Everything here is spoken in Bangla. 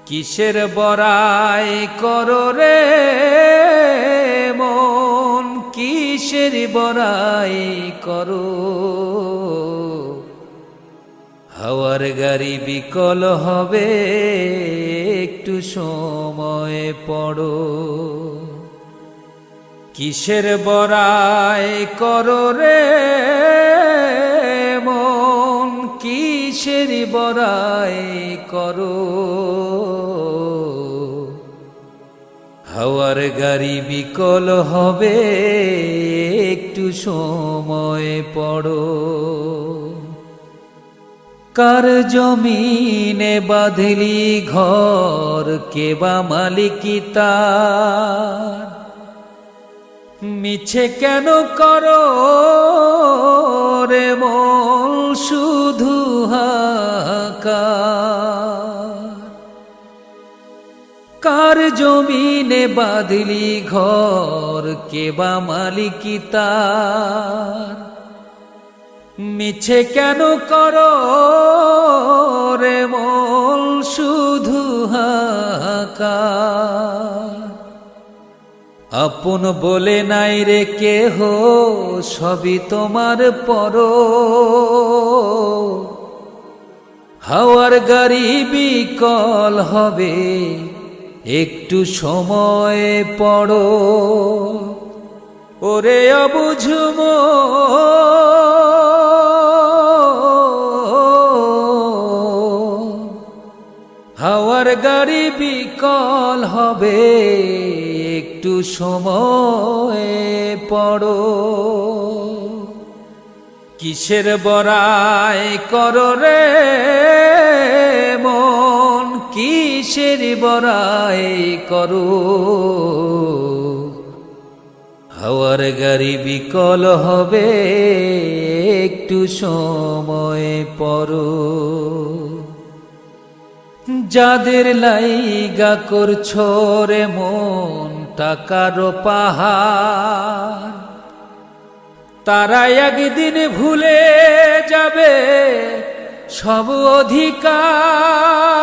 কিসের বড়াই করো রে মন, কিসের বড়াই করো। হাওয়ার গাড়ি বিকল হবে, একটু সময় পড়ো। কিসের বড়াই করো রে মন, কিসের বড়াই করো। হাওয়ার গাড়ি বিকল হবে, একটু সময় পড়ো। কার জমিনে বাঁধলি ঘর, কে বা মালিকি তার। মিছে কেন করো রে মন শুধু হাহাকার। কার জমিনে বাঁধলি ঘর, কে বা মালিকি তার। মিছে কেন করো রে মন শুধু হাহাকার। আপন বলে নাই রে কেহ, সবই তোমার পর। হাওয়ার গাড়ি বিকল হবে, একটু সময় পড়ো। ওরে অবুঝ মন, হাওয়ার গাড়ি বিকল হবে, একটু সময় পড়ো। কিসের বড়াই করো রে মন, কিসের বড়াই করো। হাওয়ার গাড়ি বিকল হবে, একটু সময় পড়ো। যাদের লাইগা করছো রে মন টাকার পাহাড়, তারা একদিন ভুলে যাবে সব অধিকার।